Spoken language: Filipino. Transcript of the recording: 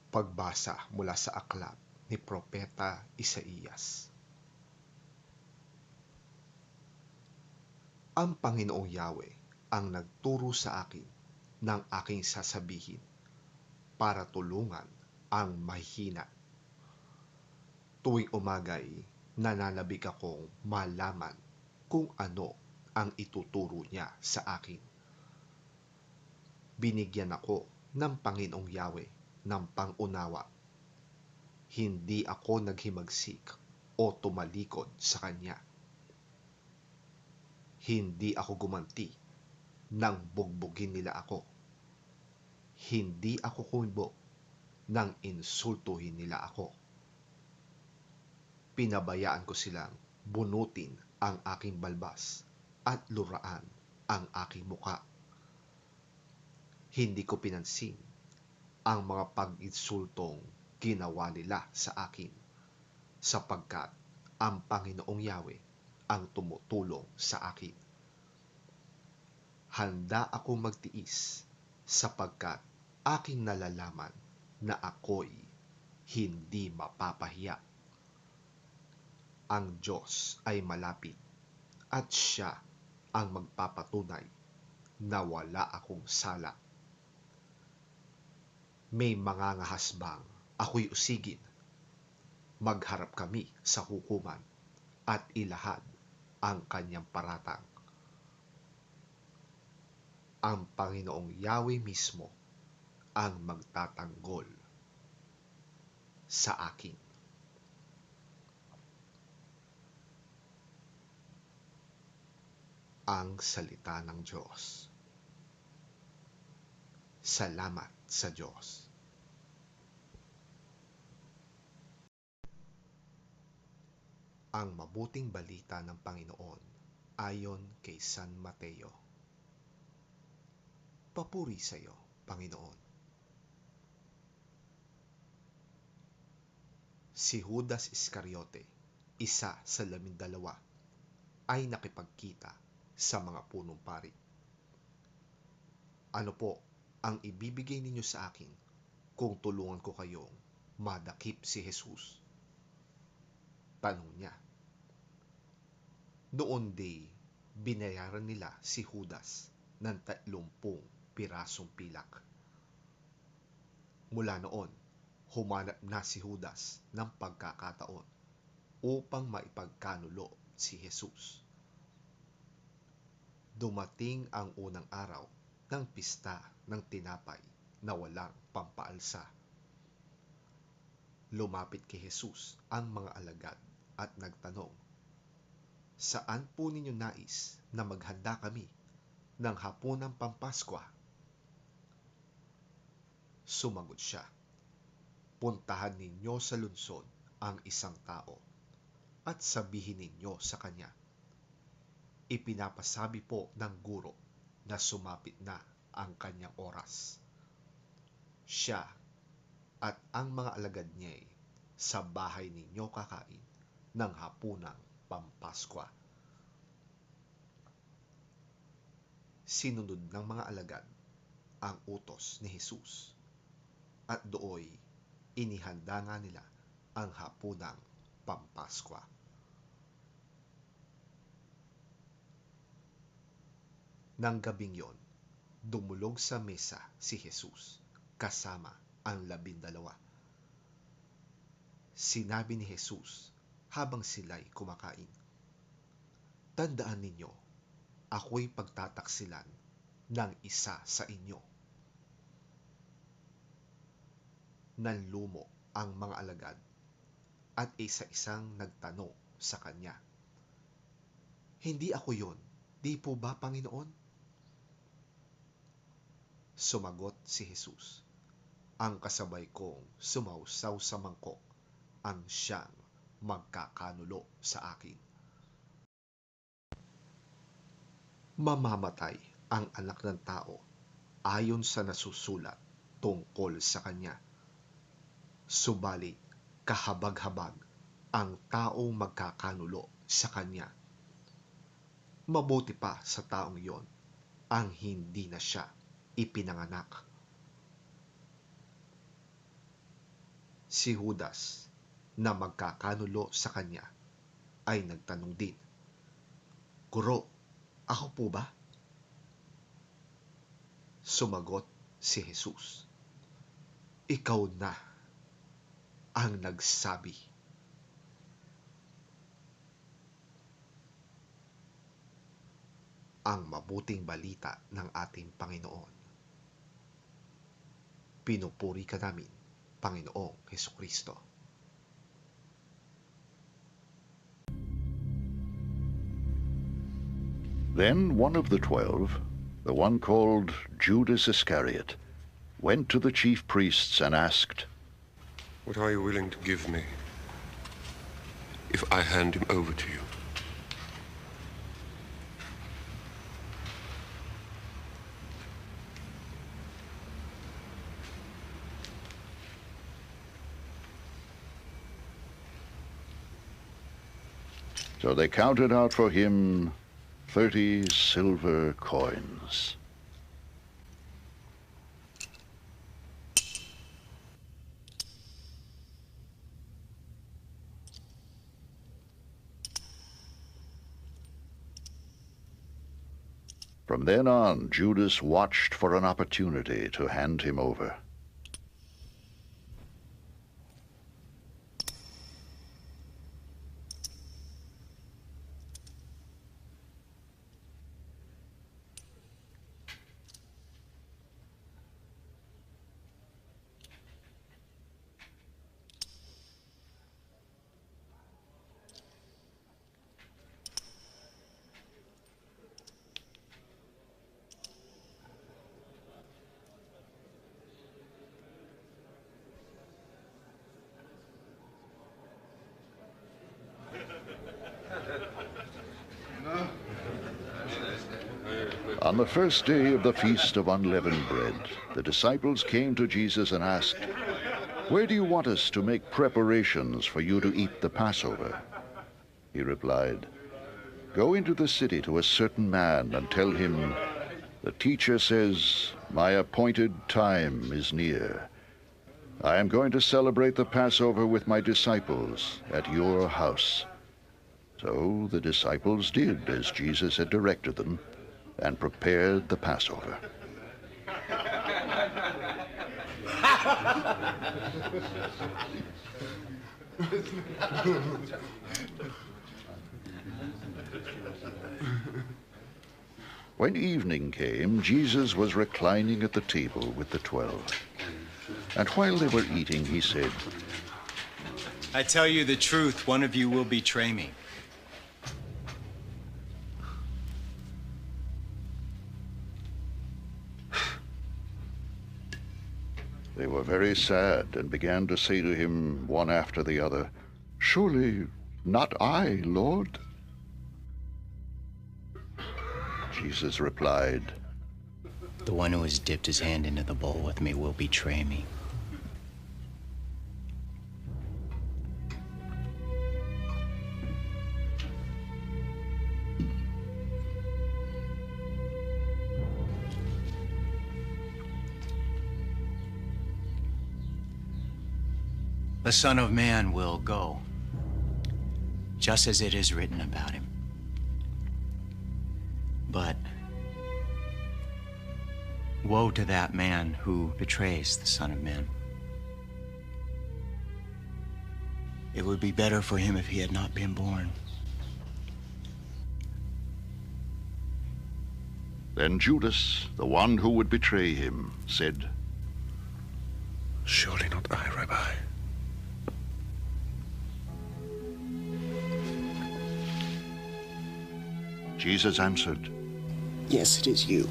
Pagbasa mula sa aklat ni Propeta Isaías. Ang Panginoong Yahweh ang nagturo sa akin ng aking sasabihin para tulungan ang mahihina. Tuwing umaga'y nananabik akong malaman kung ano ang ituturo niya sa akin. Binigyan ako ng Panginoong Yahweh ng pang-unawa. Hindi ako naghimagsik o tumalikod sa Kanya. Hindi ako gumanti nang bugbugin nila ako. Hindi ako kumibo nang insultuhin nila ako. Pinabayaan ko silang bunutin ang aking balbas at luraan ang aking muka. Hindi ko pinansin ang mga pag-insultong ginawa nila sa akin, sapagkat ang Panginoong Yahweh ang tumutulong sa akin. Handa akong magtiis sapagkat aking nalalaman na ako'y hindi mapapahiya. Ang Diyos ay malapit at Siya ang magpapatunay na wala akong sala. May mangangahas bang ako'y usigin? Magharap kami sa hukuman at ilahad ang kanyang paratang. Ang Panginoong Yahweh mismo ang magtatanggol sa akin. Ang salita ng Diyos. Salamat sa Diyos. Ang mabuting balita ng Panginoon ayon kay San Mateo. Papuri sa iyo, Panginoon. Si Judas Iscariote, isa sa 12, ay nakipagkita sa mga punong pari. Ano po ang ibibigay ninyo sa akin kung tulungan ko kayong madakip si Jesus? Tanong niya. Noon binayaran nila si Judas ng 30 pirasong pilak. Mula noon, humanap na si Judas ng pagkakataon upang maipagkanulo si Jesus. Dumating ang unang araw ng pista ng tinapay na walang pampaalsa. Lumapit kay Jesus ang mga alagad at nagtanong, "Saan po ninyo nais na maghanda kami ng hapunang Pampaskwa?" Sumagot siya, "Puntahan ninyo sa lungsod ang isang tao at sabihin ninyo sa kanya, ipinapasabi po ng guro na sumapit na ang kanyang oras. Siya at ang mga alagad niya sa bahay ninyo kakain ng hapunang Pampaskwa." Sinunod ng mga alagad ang utos ni Jesus at dooy inihanda nga nila ang hapunang Pampaskwa. Nang gabing yon, dumulog sa mesa si Jesus kasama ang 12. Sinabi ni Jesus habang sila'y kumakain, "Tandaan ninyo, ako'y pagtataksilan ng isa sa inyo." Nanlumo ang mga alagad at isa-isang nagtanong sa kanya, "Hindi ako yon, di po ba, Panginoon?" Sumagot si Jesus, "Ang kasabay kong sumausaw sa mangkok ang siyang magkakanulo sa akin. Mamamatay ang anak ng tao ayon sa nasusulat tungkol sa kanya. Subalit kahabag-habag ang taong magkakanulo sa kanya. Mabuti pa sa taong yon ang hindi na siya ipinanganak." Si Judas na magkakanulo sa kanya ay nagtanong din, "Guro, ako po ba?" Sumagot si Jesus, "Ikaw na ang nagsabi." Ang mabuting balita ng ating Panginoon. Pinupuri ka namin, Panginoong Hesukristo. Then one of the 12, the one called Judas Iscariot, went to the chief priests and asked, "What are you willing to give me if I hand him over to you?" So they counted out for him 30 silver coins. From then on, Judas watched for an opportunity to hand him over. On the first day of the Feast of Unleavened Bread, the disciples came to Jesus and asked, "Where do you want us to make preparations for you to eat the Passover?" He replied, "Go into the city to a certain man and tell him, 'The teacher says, my appointed time is near. I am going to celebrate the Passover with my disciples at your house.'" So the disciples did as Jesus had directed them, and prepared the Passover. When evening came, Jesus was reclining at the table with the 12. And while they were eating, he said, "I tell you the truth, one of you will betray me." They were very sad and began to say to him one after the other, "Surely not I, Lord." Jesus replied, The one who has dipped his hand into the bowl with me will betray me. The Son of Man will go, just as it is written about him. But woe to that man who betrays the Son of Man. It would be better for him if he had not been born. Then Judas, the one who would betray him, said, "Surely not I, Rabbi." Jesus answered, "Yes, it is you."